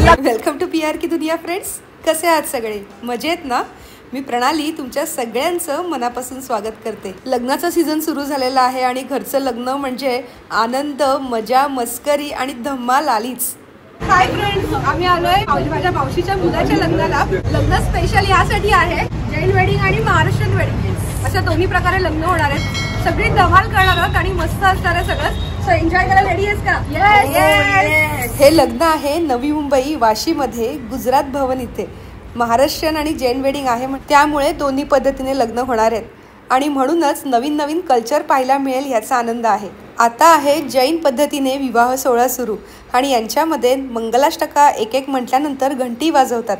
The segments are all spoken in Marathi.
वेलकम टू PR की दुनिया फ्रेंड्स. कसे आहात सगळे? मजेत ना? मी प्रणाली तुमच्या सगळ्यांचं मनापासून स्वागत करते. लग्नाचा सीझन सुरू झालेला आहे आणि घरचं लग्न म्हणजे आनंद, मजा, मस्करी आणि धमाल आलीच. हाय फ्रेंड्स, आम्ही आलोय माझ्या मावशीच्या मुलाच्या लग्नाला. लग्न स्पेशल यासाठी आहे, जैन वेडिंग आणि महाराष्ट्रीयन वेडिंग अशा दोन्ही प्रकारे लग्न होणार आहेत. सगळी धमाल करणार आहोत आणि मस्त असणार आहे सगळं. सो एन्जॉय करायला रेडी आहेस का? येस. हे लग्न आहे नवी मुंबई वाशीमध्ये गुजरात भवन इथे. महाराष्ट्रीयन आणि जैन वेडिंग आहे, त्यामुळे दोन्ही पद्धतीने लग्न होणार आहेत आणि म्हणूनच नवीन नवीन कल्चर पाहायला मिळेल याचा आनंद आहे. आता आहे जैन पद्धतीने विवाह सोहळा सुरू आणि यांच्यामध्ये मंगलाष्टका एक एक म्हटल्यानंतर घंटी वाजवतात.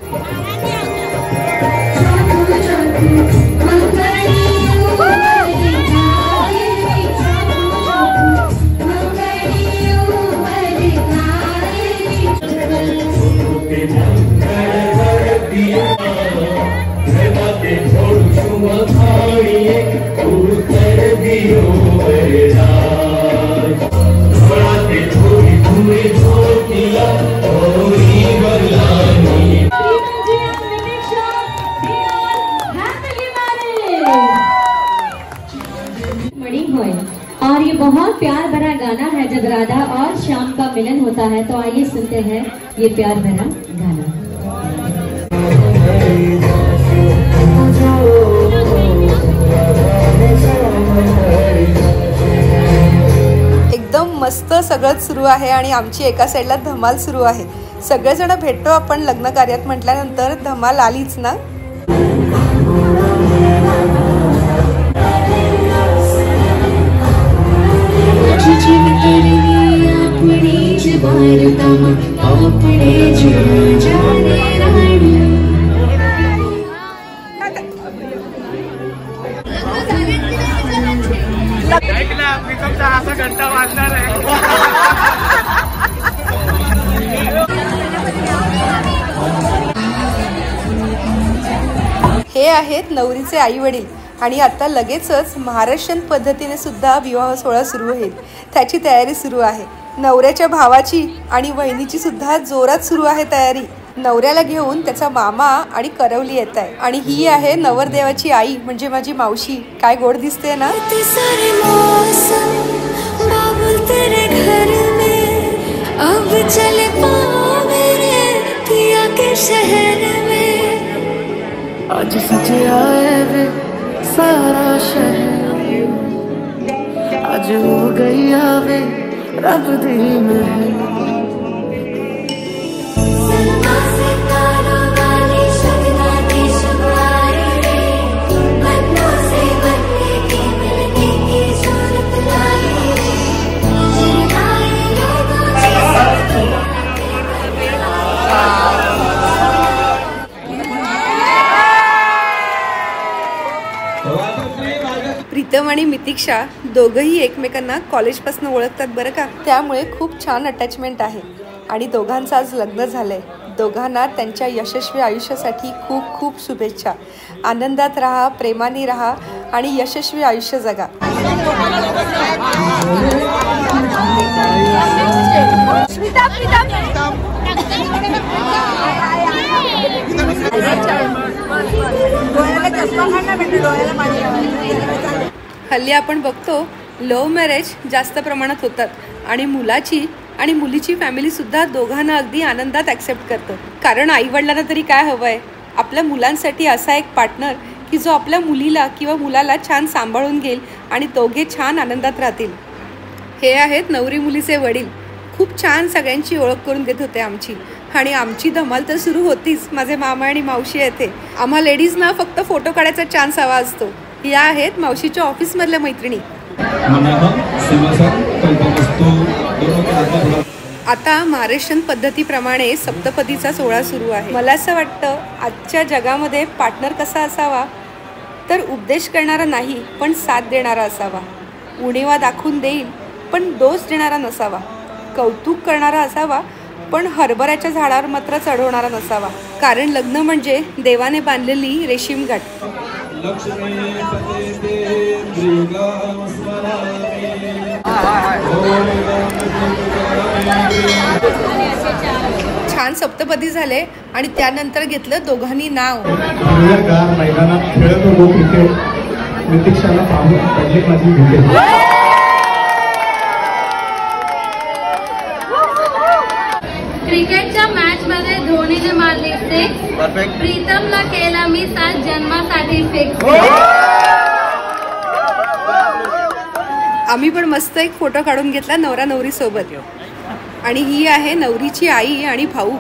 और ये बहुत प्यार भरा गाना है. जब राधा और श्याम का मिलन होता है तो आइए सुनते हैं ये प्यार भरा गाना. एकदम मस्त सगळंच सुरू आहे आणि आमची एका साईडला धमाल सुरू आहे. सगळेजण भेटतो आपण लग्न कार्यात म्हटल्यानंतर धमाल आलीच ना. घंटा वाजणार आहे. हे आहेत नवरीचे आई वडील आणि आता लगेचच महाराष्ट्रीयन पद्धतीने सुद्धा विवाह सोहळा सुरू होईल. त्याची तयारी सुरू आहे. नवऱ्याच्या भावाची आणि वहिनीची सुद्धा जोरात सुरू आहे तयारी. नवऱ्याला घेऊन त्याचा मामा आणि करवली येत आहे आणि ही आहे नवरदेवाची आई म्हणजे माझी मावशी. काय गोड दिसते ना. अब चले मेरे पिया के शहर में, आज सजे आए वे सारा शहर, आज हो गई आवे रब दी महल. प्रीतम आणि मितिक्षा दोघंही एकमेकांना कॉलेजपासून ओळखतात बरं का. त्यामुळे खूप छान अटॅचमेंट आहे आणि दोघांचं आज लग्न झालंय. दोघांना त्यांच्या यशस्वी आयुष्यासाठी खूप खूप शुभेच्छा. आनंदात राहा, प्रेमाने राहा आणि यशस्वी आयुष्य जगा. हल्ली आपण बघतो लव्ह मॅरेज जास्त प्रमाणात होतात आणि मुलाची आणि मुलीची फॅमिली सुद्धा दोघांना अगदी आनंदात ॲक्सेप्ट करतं. कारण आईवडिलांना तरी काय हवंय, आपल्या मुलांसाठी असा एक पार्टनर की जो आपल्या मुलीला किंवा मुलाला छान सांभाळून घेईल आणि दोघे छान आनंदात राहतील. हे आहेत नवरी मुलीचे वडील. खूप छान सगळ्यांची ओळख करून देत होते आमची आणि आमची धमाल तर सुरू होतीच. माझे मामा आणि मावशी येते. आम्हा लेडीजना फक्त फोटो काढायचा चान्स हवा असतो. या आहेत मावशीच्या ऑफिसमधल्या मैत्रिणी. आता महाराष्ट्रीयन पद्धतीप्रमाणे सप्तपदीचा सोहळा सुरू आहे. मला असं वाटतं आजच्या जगामध्ये पार्टनर कसा असावा तर उपदेश करणारा नाही पण साथ देणारा असावा. उणीवा दाखवून देईल पण दोष देणारा नसावा. कौतुक करणारा असावा पण हरभऱ्याच्या झाडावर मात्र चढवणारा नसावा. कारण लग्न म्हणजे देवाने बांधलेली रेशीम गाठ. छान सप्तपदी झाले आणि त्यानंतर घेतलं दोघांनी नाव. मैदानात खेळत होतो क्रिकेट. प्रतीक्षाला पाहून पडली माझी विकेट. क्रिकेटच्या मॅच मध्ये धोनीने मारली सिक्स. प्रीतमला केला मी सात जन्मासाठी फिक्स. आम्ही पण मस्त एक फोटो काढून घेतला नवरा नवरी सोबत. आणि ही आहे नवरीची आई आणि भाऊ.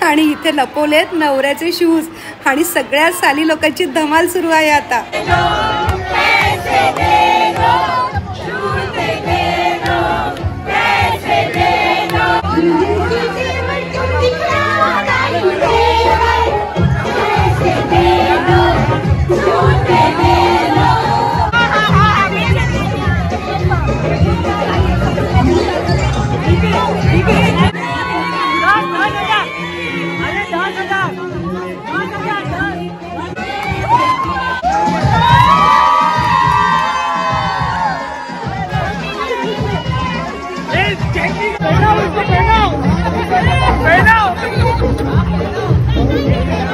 आणि इथे लपवलेत नवऱ्याचे शूज आणि सगळ्या साली लोकांची धमाल सुरू आहे आता.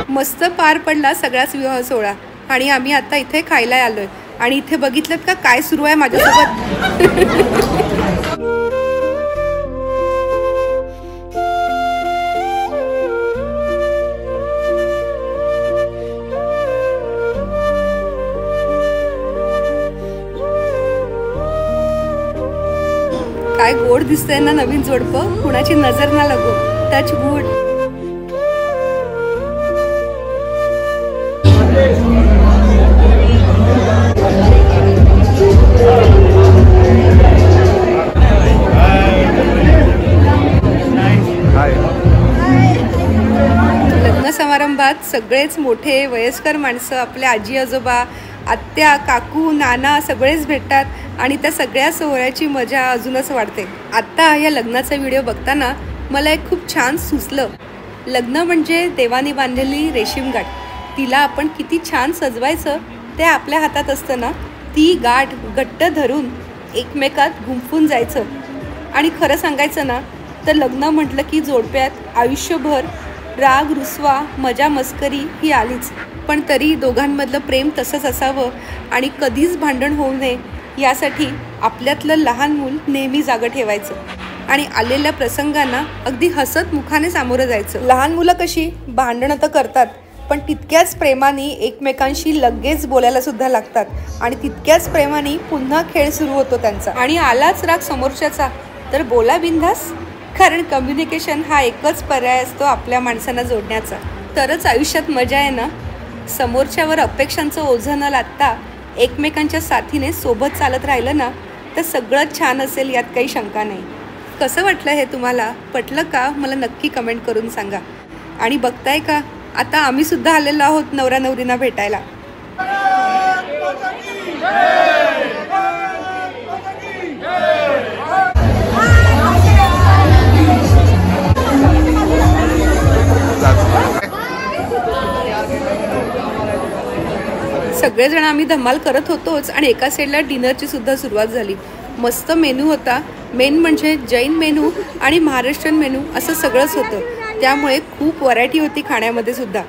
मस्त पार पडला सगळाच विवाह सोहळा. आणि आम्ही आता इथे खायला आलोय. आणि इथे बघितलं का काय सुरू आहे माझ्यासोबत. काय गोड दिसतंय ना नवीन जोडपं. कुणाची नजर ना लागो. Touch wood. लग्न समारंभात सगळेच मोठे वयस्कर माणसं, आपले आजी आजोबा, आत्या, काकू, नाना सगळेच भेटतात आणि त्या सगळ्या सोहळ्याची मजा अजूनच वाढते. आत्ता या लग्नाचा व्हिडिओ बघताना मला एक खूप छान सुचलं. लग्न म्हणजे देवाने बांधलेली रेशीम गाठ. तिला आपण किती छान सजवायचं ते आपल्या हातात असतं ना. ती गाठ घट्ट धरून एकमेकात गुंफून जायचं. आणि खरं सांगायचं ना तर लग्न म्हटलं की जोडप्यात आयुष्यभर राग रुसवा मजा मस्करी ही आलीच. पण तरी दोघांमधलं प्रेम तसंच असावं आणि कधीच भांडण होऊ नये यासाठी आपल्यातलं लहान मूल नेहमी जागं ठेवायचं. आणि आलेल्या प्रसंगांना अगदी हसत मुखाने सामोरं जायचं. लहान मुलं कशी भांडणं तर करतात पण तितक्याच प्रेमाने एकमेकांशी लगेच बोलायला सुद्धा लागतात. आणि तितक्याच प्रेमाने पुन्हा खेळ सुरू होतो त्यांचा. आणि आलाच राग समोरच्याचा तर बोला बिनधास. कारण कम्युनिकेशन हा एकच पर्याय असतो आपल्या माणसांना जोडण्याचा. तरच आयुष्यात मजा आहे ना. समोरच्यावर अपेक्षांचं ओझं न लादता एकमेकांच्या साथीने सोबत चालत राहिलं ना तर सगळं छान असेल यात काही शंका नाही. कसं वाटलं हे तुम्हाला? पटलं का? मला नक्की कमेंट करून सांगा. आणि बघताय का आता आम्ही सुद्धा आलेलो आहोत नवरा नवरींना भेटायला. सगळेजण आम्ही धमाल करत होतोच आणि एका साईडला डिनरची सुद्धा सुरुवात झाली. मस्त मेनू होता. मेन म्हणजे जैन मेनू आणि महाराष्ट्रीयन मेनू असं सगळंच होतं. त्यामुळे खूप व्हरायटी होती खाण्यामध्ये सुद्धा.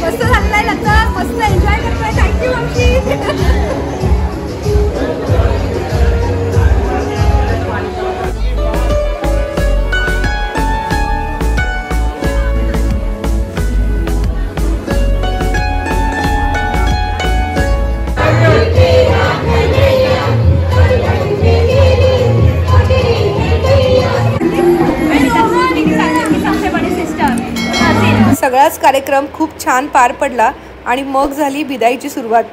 मस्त झालंय लग्न. मस्त एन्जॉय करतोय. थँक्यू आमची. सगळाच कार्यक्रम खूप छान पार पडला आणि मग झाली बिदाईची सुरुवात.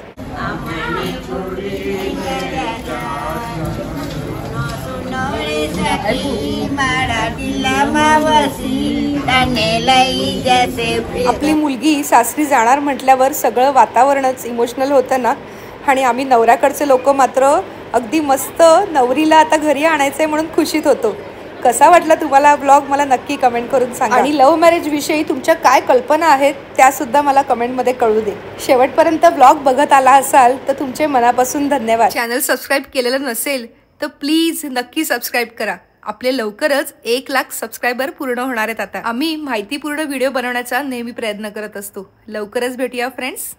आपली मुलगी सासरी जाणार म्हटल्यावर सगळं वातावरणच इमोशनल होतं ना. आणि आम्ही नवऱ्याकडचे लोक मात्र अगदी मस्त नवरीला आता घरी आणायचंय म्हणून खुशीत होतो. कसा वाटला तुम्हाला हा ब्लॉग मला नक्की कमेंट करून सांगा. आणि लव्ह मॅरेज विषयी तुमच्या काय कल्पना आहेत त्या सुद्धा मला कमेंटमध्ये कळू दे. शेवटपर्यंत ब्लॉग बघत आला असाल तर तुमचे मनापासून धन्यवाद. चॅनल सबस्क्राईब केलेलं नसेल तर प्लीज नक्की सबस्क्राईब करा. आपले लवकरच 1 लाख सबस्क्रायबर पूर्ण होणार आहेत. आता आम्ही माहितीपूर्ण व्हिडिओ बनवण्याचा नेहमी प्रयत्न करत असतो. लवकरच भेटूया फ्रेंड्स.